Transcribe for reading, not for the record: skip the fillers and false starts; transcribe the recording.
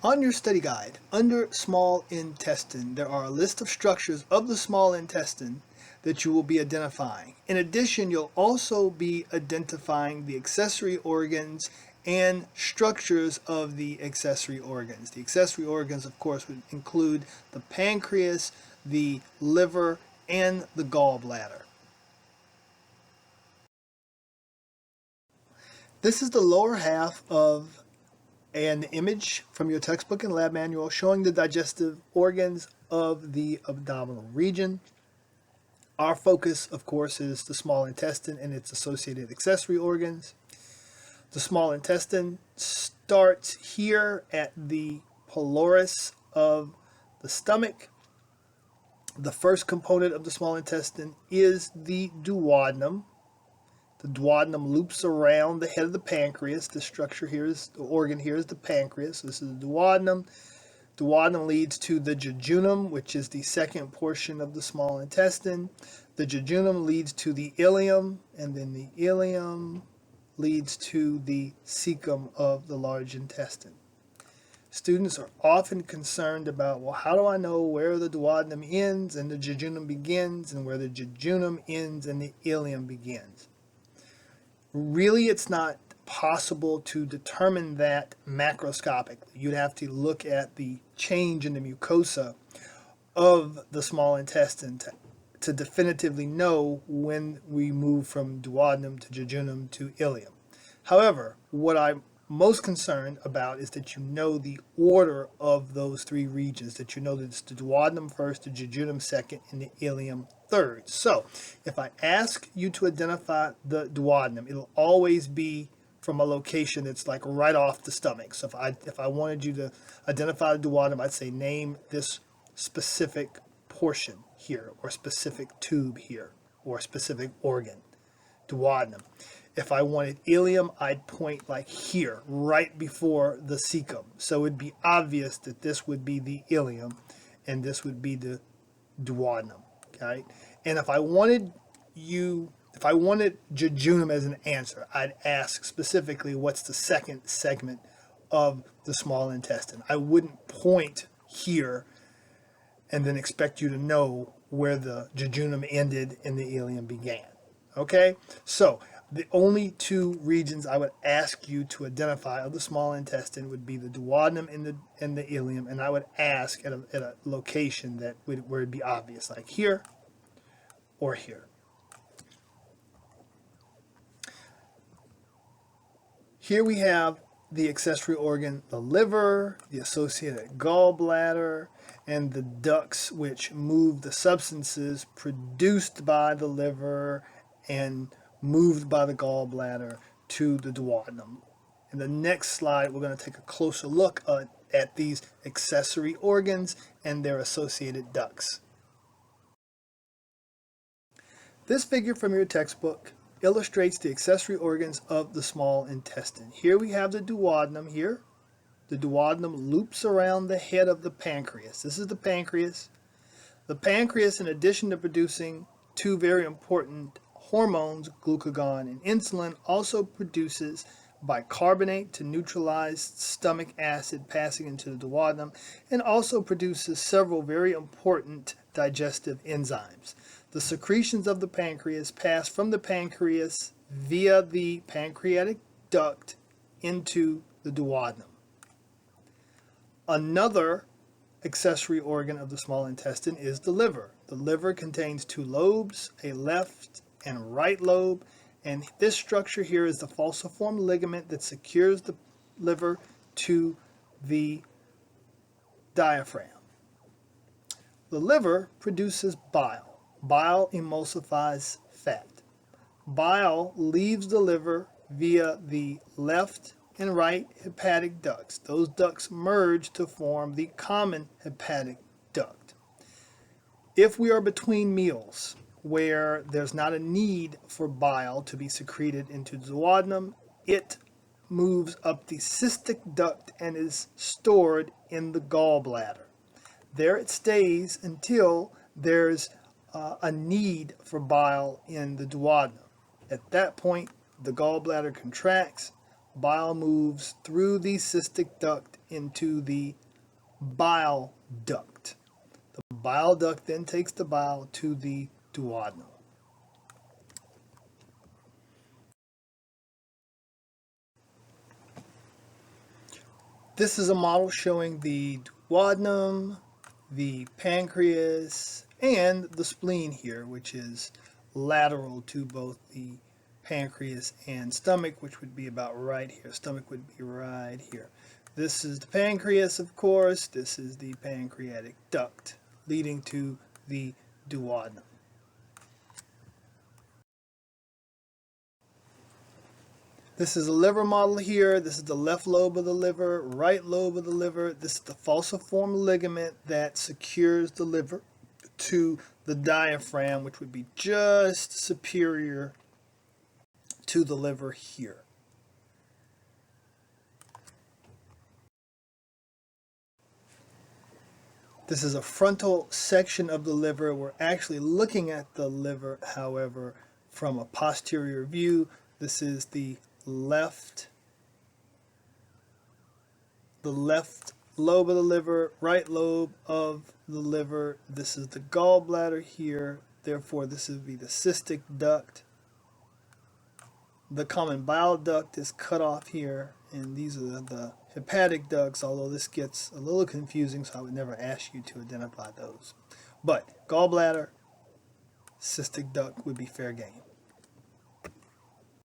On your study guide, under small intestine, there are a list of structures of the small intestine that you will be identifying. In addition, you'll also be identifying the accessory organs and structures of the accessory organs. The accessory organs, of course, would include the pancreas, the liver, and the gallbladder. This is the lower half of an image from your textbook and lab manual showing the digestive organs of the abdominal region. Our focus, of course, is the small intestine and its associated accessory organs. The small intestine starts here at the pylorus of the stomach. The first component of the small intestine is the duodenum. The duodenum loops around the head of the pancreas. The structure here is, the organ here is the pancreas. This is the duodenum. Duodenum leads to the jejunum, which is the second portion of the small intestine. The jejunum leads to the ileum, and then the ileum leads to the cecum of the large intestine. Students are often concerned about, well, how do I know where the duodenum ends and the jejunum begins, and where the jejunum ends and the ileum begins? Really, it's not possible to determine that macroscopically. You'd have to look at the change in the mucosa of the small intestine to definitively know when we move from duodenum to jejunum to ileum. However, what I'm most concerned about is that you know the order of those three regions, that you know that it's the duodenum first, the jejunum second, and the ileum third. So if I ask you to identify the duodenum, it'll always be from a location that's like right off the stomach. So if I wanted you to identify the duodenum, I'd say name this specific portion here, or specific tube here, or specific organ, duodenum. If I wanted ileum, I'd point like here, right before the cecum. So it'd be obvious that this would be the ileum and this would be the duodenum. Okay? And if I wanted jejunum as an answer, I'd ask specifically what's the second segment of the small intestine. I wouldn't point here and then expect you to know where the jejunum ended and the ileum began. Okay? So the only two regions I would ask you to identify of the small intestine would be the duodenum and the ileum, and I would ask at a location where it'd be obvious, like here or here. Here we have the accessory organ, the liver, the associated gallbladder, and the ducts which move the substances produced by the liver and moved by the gallbladder to the duodenum. In the next slide, we're going to take a closer look at these accessory organs and their associated ducts. This figure from your textbook illustrates the accessory organs of the small intestine. Here we have the duodenum here. The duodenum loops around the head of the pancreas. This is the pancreas. The pancreas, in addition to producing two very important hormones, glucagon and insulin, also produces bicarbonate to neutralize stomach acid passing into the duodenum, and also produces several very important digestive enzymes. The secretions of the pancreas pass from the pancreas via the pancreatic duct into the duodenum. Another accessory organ of the small intestine is the liver. The liver contains two lobes, a left and right lobe, and this structure here is the falciform ligament that secures the liver to the diaphragm. The liver produces bile. Bile emulsifies fat. Bile leaves the liver via the left and right hepatic ducts. Those ducts merge to form the common hepatic duct. If we are between meals, where there's not a need for bile to be secreted into the duodenum, it moves up the cystic duct and is stored in the gallbladder. There it stays until there's a need for bile in the duodenum. At that point, the gallbladder contracts, bile moves through the cystic duct into the bile duct. The bile duct then takes the bile to the duodenum. This is a model showing the duodenum, the pancreas, and the spleen here, which is lateral to both the pancreas and stomach, which would be about right here. Stomach would be right here. This is the pancreas, of course. This is the pancreatic duct leading to the duodenum. This is a liver model here. This is the left lobe of the liver, right lobe of the liver. This is the falciform ligament that secures the liver to the diaphragm, which would be just superior to the liver here. This is a frontal section of the liver. We're actually looking at the liver, however, from a posterior view. This is the left lobe of the liver, right lobe of the liver. This is the gallbladder here. Therefore, this would be the cystic duct. The common bile duct is cut off here, and these are the hepatic ducts, although this gets a little confusing, so I would never ask you to identify those. But gallbladder, cystic duct would be fair game.